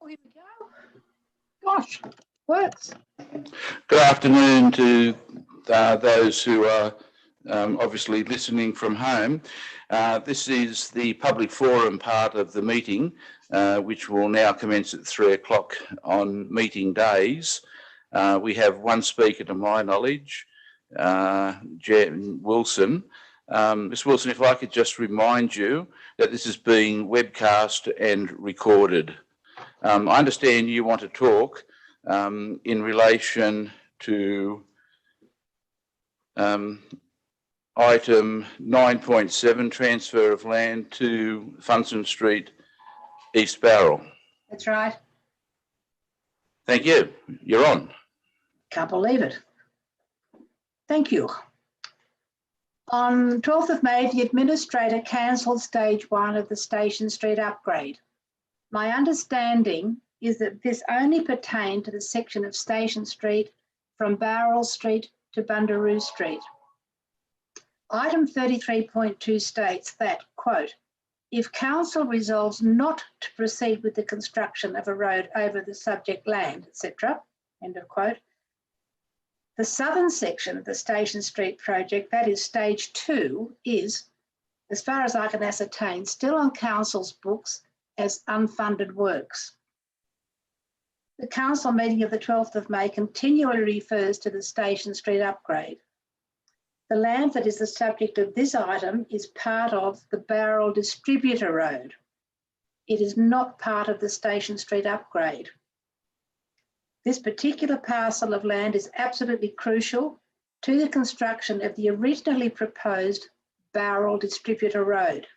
Oh, here we go. Gosh, works. Good afternoon to those who are obviously listening from home. This is the public forum part of the meeting, which will now commence at 3 o'clock on meeting days. We have one speaker to my knowledge, Jen Wilson. Ms. Wilson, if I could just remind you that this is being webcast and recorded. I understand you want to talk in relation to item 9.7, transfer of land to Funston Street, East Bowral. That's right. Thank you. You're on. Can't believe it. Thank you. On 12th of May, the Administrator cancelled stage 1 of the Station Street upgrade. My understanding is that this only pertained to the section of Station Street from Bowral Street to Bundaroo Street. Item 33.2 states that, quote, if Council resolves not to proceed with the construction of a road over the subject land, etc., end of quote, the southern section of the Station Street project, that is stage 2, is, as far as I can ascertain, still on Council's books as unfunded works. The Council meeting of the 12th of May continually refers to the Station Street upgrade. The land that is the subject of this item is part of the Bowral Distributor Road. It is not part of the Station Street upgrade. This particular parcel of land is absolutely crucial to the construction of the originally proposed Bowral Distributor Road.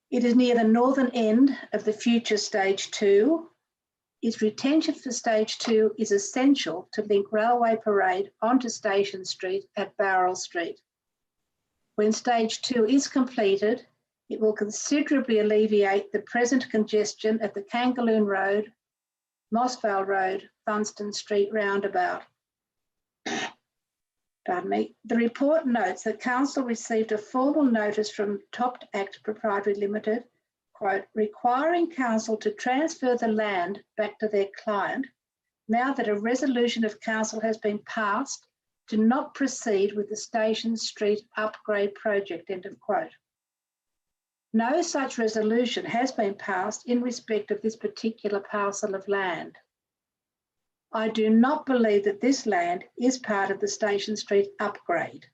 It is near the northern end of the future stage 2. Its retention for stage 2 is essential to link Railway Parade onto Station Street at Bowral Street. When stage 2 is completed, it will considerably alleviate the present congestion at the Kangaloo Road, Mossvale Road, Funston Street roundabout. Pardon me. The report notes that Council received a formal notice from Top Act Proprietary Limited, quote, requiring Council to transfer the land back to their client now that a resolution of Council has been passed to not proceed with the Station Street upgrade project, end of quote. No such resolution has been passed in respect of this particular parcel of land. I do not believe that this land is part of the Station Street upgrade.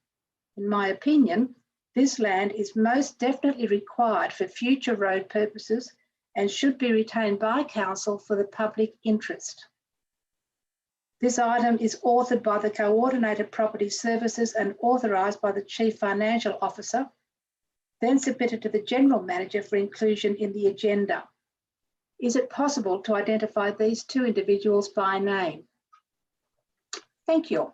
In my opinion, this land is most definitely required for future road purposes and should be retained by Council for the public interest. This item is authored by the Coordinated Property Services and authorised by the Chief Financial Officer, then submitted to the General Manager for inclusion in the agenda. Is it possible to identify these two individuals by name? Thank you.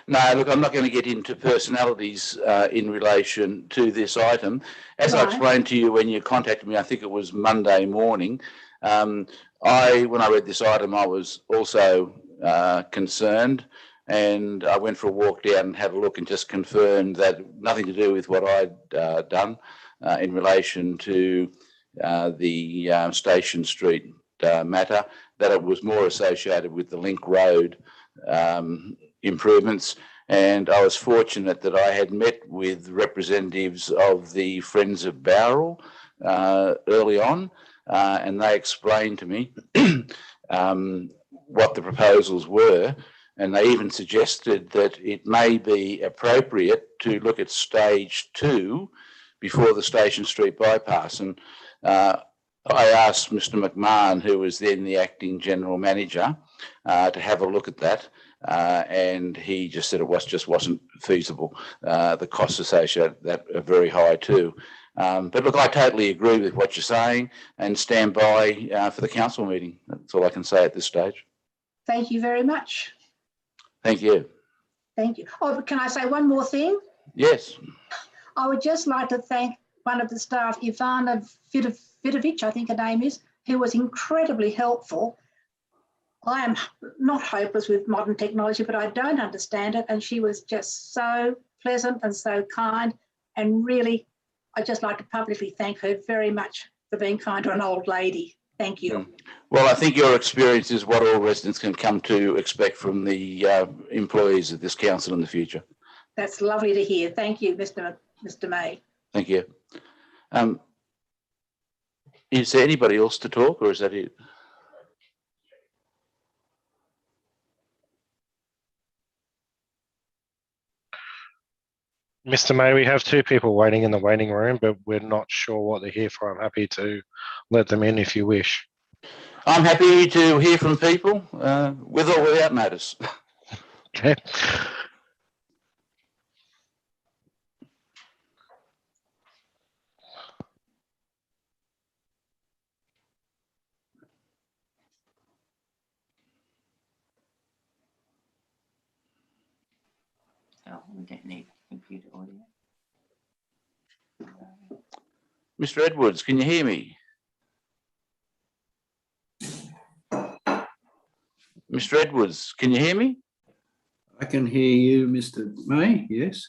No, look, I'm not going to get into personalities in relation to this item. As I explained to you when you contacted me, I think it was Monday morning, when I read this item, I was also concerned, and I went for a walk down and had a look and just confirmed that nothing to do with what I'd done in relation to the Station Street matter, that it was more associated with the Link Road improvements. And I was fortunate that I had met with representatives of the Friends of Bowral early on, and they explained to me what the proposals were. And they even suggested that it may be appropriate to look at stage 2 before the Station Street bypass. And I asked Mr. McMahon, who was then the acting general manager, to have a look at that. And he just said it just wasn't feasible. The costs associated with that are very high too. But look, I totally agree with what you're saying and stand by for the council meeting. That's all I can say at this stage. Thank you very much. Thank you. Thank you. Oh, can I say one more thing? Yes. I would just like to thank one of the staff, Ivana Vidovic, I think her name is, who was incredibly helpful. I am not hopeless with modern technology, but I don't understand it. And she was just so pleasant and so kind. And really, I'd just like to publicly thank her very much for being kind to an old lady. Thank you. Well, I think your experience is what all residents can come to expect from the employees of this council in the future. That's lovely to hear. Thank you, Mr. May. Thank you. Is there anybody else to talk, or is that it? Mr. May, we have 2 people waiting in the waiting room, but we're not sure what they're here for. I'm happy to let them in if you wish. I'm happy to hear from people with or without notice. Okay. Oh, we don't need computer audio. Mr. Edwards, can you hear me? Mr. Edwards, can you hear me? I can hear you, Mr. May, yes.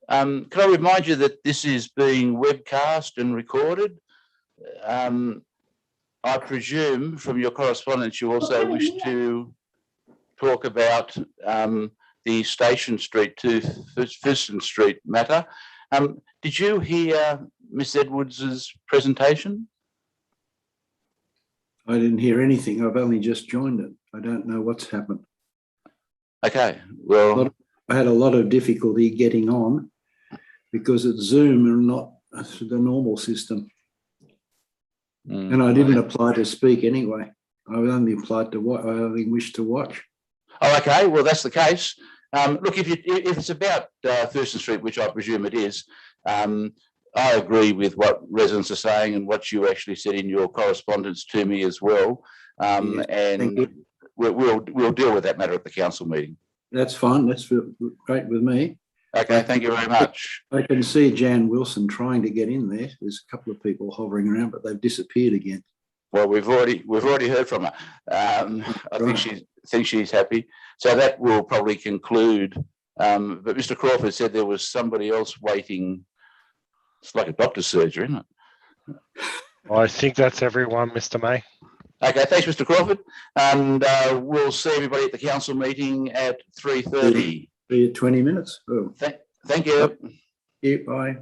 Can I remind you that this is being webcast and recorded? I presume from your correspondence you also wish to talk about the Station Street to Thurston Street matter. Did you hear Ms. Edwards's presentation? I didn't hear anything. I've only just joined it. I don't know what's happened. Okay, well, I had a lot of difficulty getting on because it's Zoom and not the normal system. And I didn't apply to speak anyway. I only applied to what I only wished to watch. Oh, okay. Well, that's the case. Look, if it's about Thurston Street, which I presume it is, I agree with what residents are saying and what you actually said in your correspondence to me as well. Yes, and we'll deal with that matter at the council meeting. That's fine. That's great with me. Okay, thank you very much. I can see Jan Wilson trying to get in there. There's a couple of people hovering around, but they've disappeared again. Well, we've already heard from her. I think she's happy. So that will probably conclude. But Mr. Crawford said there was somebody else waiting. It's like a doctor's surgery, isn't it? I think that's everyone, Mr. May. Okay, thanks, Mr. Crawford. And we'll see everybody at the council meeting at 3:30. Be at 20 minutes. Oh. Thank you. Yeah, bye.